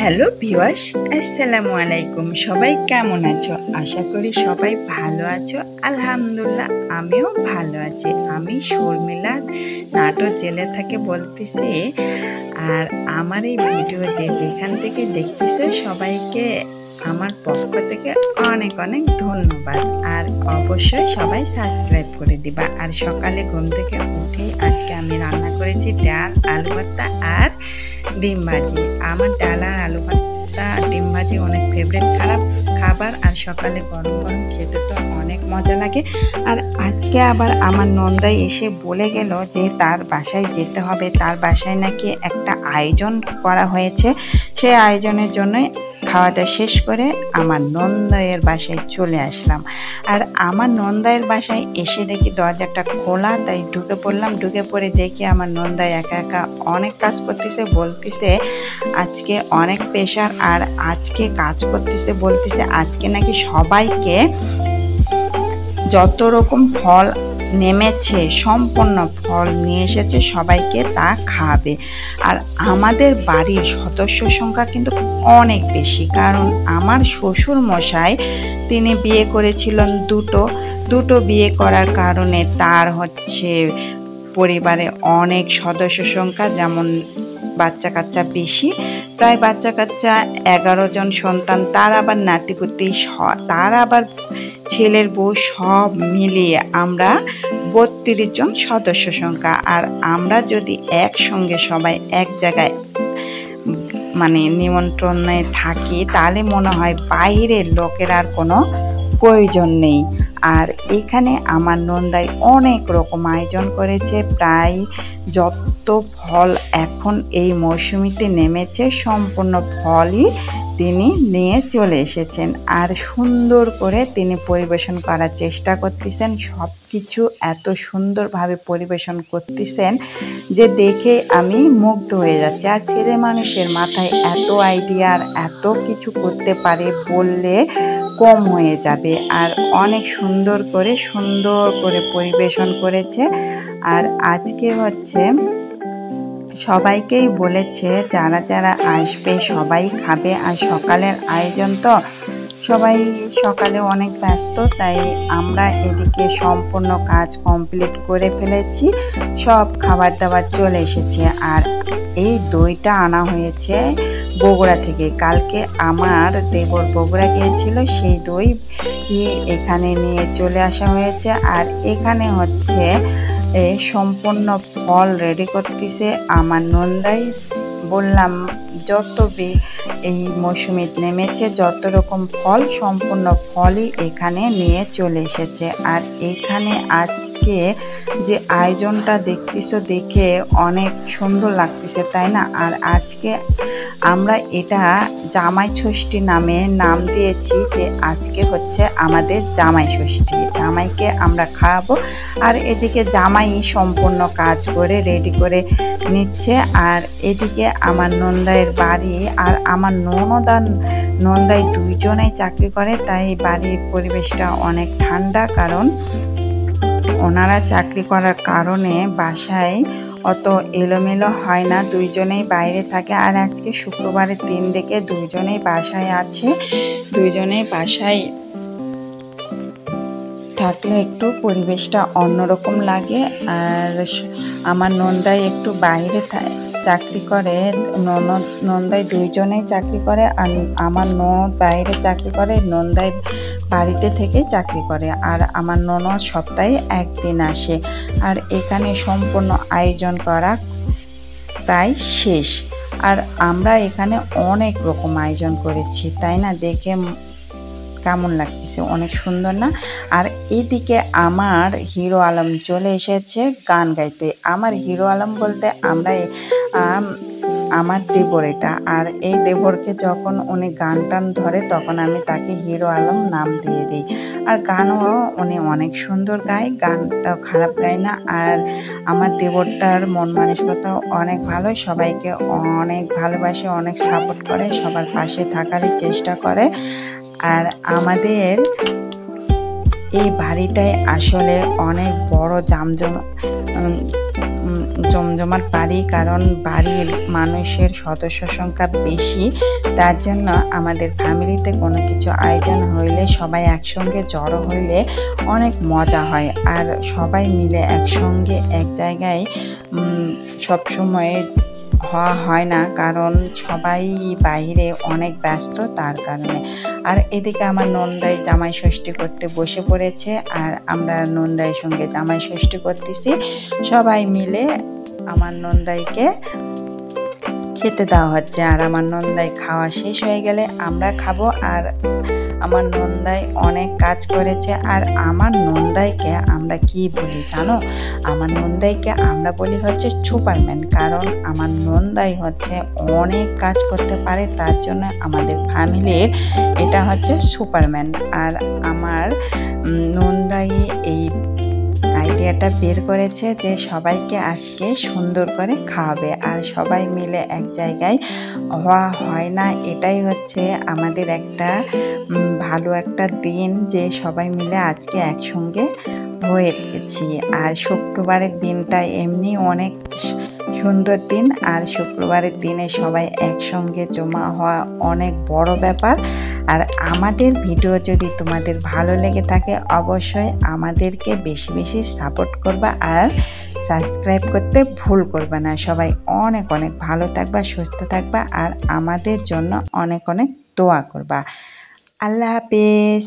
Hello viewers, আসসালামু আলাইকুম। সবাই কেমন আছো? আশা করি সবাই ভালো আছো। আলহামদুলিল্লাহ আমিও ভালো আছি। আমি শর্মিলা নাটোর জেলা থেকে বলতেছি। আর আমার এই ভিডিও যেখান থেকে দেখতেছো সবাইকে আমার পক্ষ থেকে অনেক অনেক ধন্যবাদ। আর অবশ্যই সবাই সাবস্ক্রাইব করে দিবা। আর সকালে ঘুম থেকে উঠেই আজকে আমি রান্না করেছি ডাল, আলু ভর্তা আর ডিম ভাজি। আমার ডাল আর আলু ভর্তা ডিম ভাজি অনেক ফেভারিট খাবার। আর সকালে গরম গরম খেতে তো অনেক মজা লাগে। আর আজকে আবার আমার নন্দাই এসে বলে গেল যে তার বাসায় যেতে হবে। তার বাসায় নাকি একটা আয়োজন করা হয়েছে। সেই আয়োজনের জন্যই খাওয়া দাওয়া শেষ করে আমার নন্দাইয়ের বাসায় চলে আসলাম। আর আমার নন্দাইয়ের বাসায় এসে দেখি দরজাটা খোলা, তাই ঢুকে পড়লাম। ঢুকে পড়ে দেখি আমার নন্দাই একা একা অনেক কাজ করতেছে। বলতেছে আজকে অনেক প্রেশার, আর আজকে কাজ করতেছে। বলতেছে আজকে নাকি সবাইকে যত রকম ফল নেমেছে সম্পূর্ণ ফল নিয়ে এসেছে, সবাইকে তা খাবে। আর আমাদের বাড়ির সদস্য সংখ্যা কিন্তু অনেক বেশি, কারণ আমার শ্বশুর মশাই তিনি বিয়ে করেছিলেন দুটো বিয়ে করার কারণে তার পরিবারে অনেক সদস্য সংখ্যা, যেমন বাচ্চা কাচ্চা বেশি, প্রায় বাচ্চা কাচ্চা 11 জন সন্তান, তার আবার নাতিপুতি, তার আবার ছেলের বউ, সব মিলিয়ে আমরা 32 জন সদস্য সংখ্যা। আর আমরা যদি একসঙ্গে সবাই এক জায়গায় নিমন্ত্রণে থাকি, তাহলে মনে হয় বাইরের লোকের আর কোনো প্রয়োজন নেই। আর এখানে আমার নন্দাই অনেক রকম আয়োজন করেছে। প্রায় যত ফল এখন এই মৌসুমিতে নেমেছে সম্পূর্ণ ফলই তিনি নিয়ে চলে এসেছেন। আর সুন্দর করে তিনি পরিবেশন করার চেষ্টা করতেছেন। সব কিছু এত সুন্দরভাবে পরিবেশন করতেছেন যে দেখে আমি মুগ্ধ হয়ে যাচ্ছি। আর ছেলে মানুষের মাথায় এত আইডিয়া আর এত কিছু করতে পারে বললে কম হয়ে যাবে। আর অনেক সুন্দর করে পরিবেশন করেছে। আর আজকে সবাইকেই বলেছে যারা যারা আসবে সবাই খাবে। আর সকালের আয়োজন তো সবাই সকালে অনেক ব্যস্ত, তাই আমরা এদিকে সম্পূর্ণ কাজ কমপ্লিট করে ফেলেছি। সব খাবার দাবার চলে এসেছে। আর এই দইটা আনা হয়েছে বগুড়া থেকে। কালকে আমার দেবর বগুড়া গিয়েছিল, সেই দই এখানে নিয়ে চলে আসা হয়েছে। আর এখানে সম্পূর্ণ ফল রেডি করতেছে আমার নন্দাই। বললাম এই মৌসুমে নেমেছে যত রকম ফল, সম্পূর্ণ ফলই এখানে নিয়ে চলে এসেছে। আর এখানে আজকে যে আয়োজনটা দেখতেছো দেখে অনেক সুন্দর লাগতেছে, তাই না? আর আজকে আমরা এটা জামাই ষষ্ঠী নাম দিয়েছি, যে আজকে আমাদের জামাই ষষ্ঠী। জামাইকে আমরা খাওয়াবো। আর এদিকে জামাই সম্পূর্ণ কাজ করে রেডি করে নিচ্ছে। আর এদিকে আমার নন্দাইয়ের বাড়ি, আর আমার নন্দাই দুইজনেই চাকরি করে, তাই বাড়ির পরিবেশটা অনেক ঠান্ডা। কারণ ওনারা চাকরি করার কারণে বাসায় অত এলোমেলো হয় না, দুইজনেই বাইরে থাকে। আর আজকে শুক্রবারের দিন দেখে দুইজনেই বাসায় আছে। দুইজনেই বাসায় থাকলে একটু পরিবেশটা অন্যরকম লাগে। আর আমার নন্দাই একটু বাইরে চাকরি করে, নন্দাই দুইজনেই চাকরি করে। আর আমার ননদ বাইরে চাকরি করে, নন্দাই বাড়িতে থেকে চাকরি করে। আর আমার ননদ সপ্তাহে একদিন আসে। আর এখানে সম্পূর্ণ আয়োজন করা প্রায় শেষ। আর আমরা এখানে অনেক রকম আয়োজন করেছি, তাই না? দেখে কেমন লাগতেছে, অনেক সুন্দর না? আর এদিকে আমার হিরো আলম চলে এসেছে গান গাইতে। আমার হিরো আলম বলতে আমার দেবর এটা। আর এই দেবরকে যখন উনি গান টান ধরে তখন আমি তাকে হিরো আলম নাম দিয়ে দিই। আর গানও উনি অনেক সুন্দর গায়, গানটাও খারাপ গায় না। আর আমার দেবরটার মন মানসিকতাও অনেক ভালো, সবাইকে অনেক ভালোবাসে, অনেক সাপোর্ট করে, সবার পাশে থাকারই চেষ্টা করে। আর আমাদের এই বাড়িটায় আসলে অনেক বড় জমজমাট বাড়ি, কারণ বাড়ির মানুষের সদস্য সংখ্যা বেশি। তার জন্য আমাদের ফ্যামিলিতে কোনো কিছু আয়োজন হইলে সবাই একসঙ্গে জড়ো হইলে অনেক মজা হয়। আর সবাই মিলে একসঙ্গে এক জায়গায় সবসময় হওয়া হয় না, কারণ সবাই বাইরে অনেক ব্যস্ত, তার কারণে। আর এদিকে আমার নন্দাই জামাই ষষ্ঠী করতে বসে পড়েছে, আর আমরা নন্দাইয়ের সঙ্গে জামাই ষষ্ঠী করতেছি। সবাই মিলে আমার নন্দাইকে খেতে দেওয়া হচ্ছে, আর আমার নন্দাই খাওয়া শেষ হয়ে গেলে আমরা খাবো। আর আমার নন্দাই অনেক কাজ করেছে, আর আমার নন্দাইকে আমরা কি বলি জানো? আমার নন্দাইকে আমরা বলি হচ্ছে সুপারম্যান, কারণ আমার নন্দাই হচ্ছে অনেক কাজ করতে পারে, তার জন্য আমাদের ফ্যামিলির এটা হচ্ছে সুপারম্যান। আর আমার নন্দাই এই আইডিয়াটা বের করেছে যে সবাইকে আজকে সুন্দর করে খাওয়াবে, আর সবাই মিলে এক জায়গায় হওয়া হয় না। এটাই হচ্ছে আমাদের একটা ভালো একটা দিন, যে সবাই মিলে আজকে একসঙ্গে হয়েছি। আর শুক্রবারের দিনটা এমনি অনেক সুন্দর দিন, আর শুক্রবারের দিনে সবাই একসঙ্গে জমা হওয়া অনেক বড় ব্যাপার। আর আমাদের ভিডিও যদি তোমাদের ভালো লেগে থাকে অবশ্যই আমাদেরকে বেশি বেশি সাপোর্ট করবা, আর সাবস্ক্রাইব করতে ভুল করবা না। সবাই অনেক অনেক ভালো থাকবা, সুস্থ থাকবা, আর আমাদের জন্য অনেক অনেক দোয়া করবা। আল্লাহ হাফেজ।